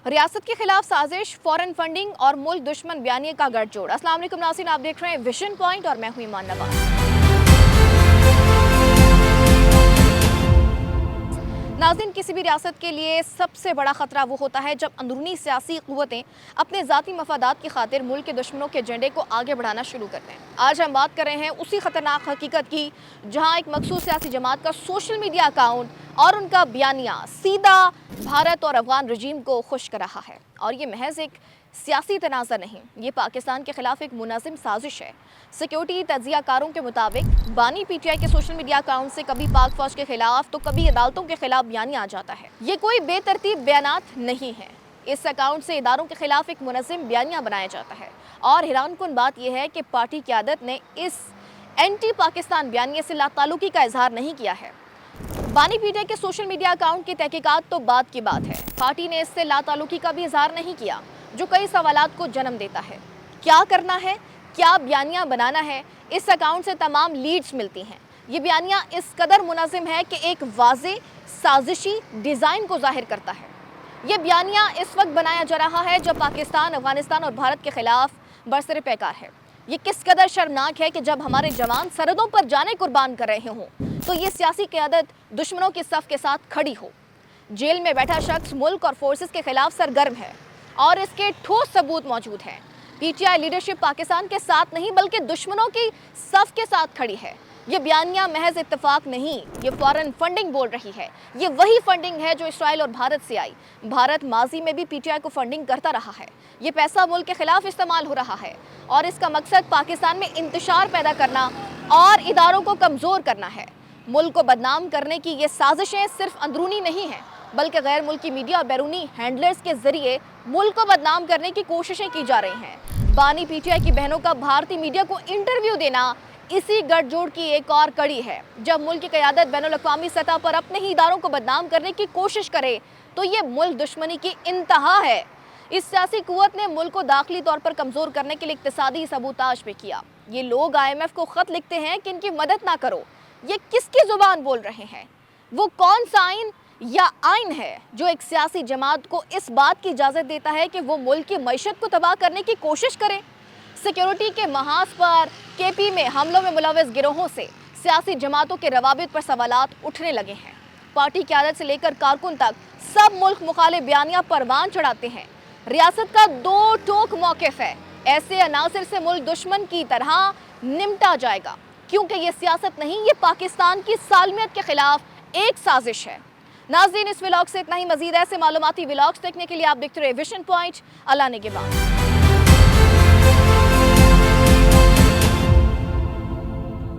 रियासत के खिलाफ साजिश, फॉरेन फंडिंग और मुल्क दुश्मन बयानिए का गठजोड़। अस्सलाम वालेकुम नाज़रीन, आप देख रहे हैं विजन पॉइंट और मैं हूं ईमान नवाज। नाज़रीन, किसी भी रियासत के लिए सबसे बड़ा ख़तरा वो होता है जब अंदरूनी सियासी क़ुव्वतें अपने ज़ाती मफादात की खातिर मुल्क के दुश्मनों के एजेंडे को आगे बढ़ाना शुरू करते हैं। आज हम बात कर रहे हैं उसी ख़तरनाक हकीकत की जहाँ एक मखसूस सियासी जमात का सोशल मीडिया अकाउंट और उनका बयानिया सीधा भारत और अफगान रजीम को खुश कर रहा है। और ये महज एक सियासी तनाज़ा नहीं, ये पाकिस्तान के खिलाफ एक मुनाजिम साजिश है। सिक्योरिटी तज्ज़ियाकारों के मुताबिक बानी पीटीआई के सोशल मीडिया अकाउंट से कभी पाक फौज के खिलाफ तो कभी अदालतों के खिलाफ बयानिया आ जाता है। ये कोई बेतरतीब बयानात नहीं है, इस अकाउंट से इदारों के खिलाफ एक मुनज़्ज़म बयानिया बनाया जाता है। और हैरानकुन बात यह है कि पार्टी क़यादत ने इस एंटी पाकिस्तान बयानिए से लाताल्लुकी का इजहार नहीं किया है। बानी पीटीआई के सोशल मीडिया अकाउंट की तहकीकात तो बात की बात है, पार्टी ने इससे लाताल्लुकी का भी इजहार नहीं किया, जो कई सवालात को जन्म देता है। क्या करना है, क्या बयानिया बनाना है, इस अकाउंट से तमाम लीड्स मिलती हैं। ये बयानिया इस कदर मुनज़्ज़म है कि एक वाज़े साजिशी डिज़ाइन को ज़ाहिर करता है। ये बयानिया इस वक्त बनाया जा रहा है जब पाकिस्तान, अफगानिस्तान और भारत के खिलाफ बरसरे पैकार है। ये किस कदर शर्मनाक है कि जब हमारे जवान सरहदों पर जाने कुर्बान कर रहे हों तो ये सियासी क़यादत दुश्मनों के सफ़ के साथ खड़ी हो। जेल में बैठा शख्स मुल्क और फोर्सेस के खिलाफ सरगर्म है और इसके ठोस सबूत मौजूद हैं। पीटीआई लीडरशिप पाकिस्तान के साथ नहीं बल्कि दुश्मनों की सफ़ के साथ खड़ी है। ये बयानिया महज इत्तेफाक नहीं, ये फॉरेन फंडिंग बोल रही है। ये वही फंडिंग है जो इसराइल और भारत से आई। भारत माजी में भी पीटीआई को फंडिंग करता रहा है। ये पैसा मुल्क के खिलाफ इस्तेमाल हो रहा है और इसका मकसद पाकिस्तान में इंतशार पैदा करना और इदारों को कमज़ोर करना है। मुल्क को बदनाम करने की ये साजिशें सिर्फ अंदरूनी नहीं हैं, बल्कि गैर मुल्की मीडिया और बैरूनी हैंडलर्स के जरिए मुल्क को बदनाम करने की कोशिशें की जा रही हैं। बानी पीटीआई की बहनों का भारतीय मीडिया को इंटरव्यू देना इसी गठजोड़ की एक और कड़ी है। जब मुल्क की क़यादत बैनुल-अक़वामी सतह पर अपने ही इदारों को बदनाम करने की कोशिश करे तो ये मुल्क दुश्मनी की इंतहा है। इस सियासी कुव्वत ने मुल्क को दाखिली तौर पर कमज़ोर करने के लिए इक़्तिसादी सबूताज भी किया। ये लोग IMF को ख़त लिखते हैं कि इनकी मदद ना करो। ये किसकी ज़ुबान बोल रहे हैं? वो कौन सा आइन या आइन है जो एक सियासी जमात को इस बात की इजाज़त देता है कि वो मुल्क की मईशत को तबाह करने की कोशिश करे? सिक्योरिटी के महाज पर KP में हमलों में मुलव्वस गिरोहों से सियासी जमातों के रवाबित पर सवालात उठने लगे हैं। पार्टी क़यादत से लेकर कारकुन तक सब मुल्क मुखालिफ बयानिया परवान चढ़ाते हैं। रियासत का दो टोक मौक़िफ़ है, ऐसे अनासिर से मुल्क दुश्मन की तरह निमटा जाएगा, क्योंकि ये सियासत नहीं, ये पाकिस्तान की सालमियत के खिलाफ एक साजिश है। नाज़रीन, इस व्लॉग से इतना ही। मज़ीद ऐसे मालूमाती व्लॉग्स देखने के लिए आप देखते रहे विजन पॉइंट। अल्लाह ने के बाद।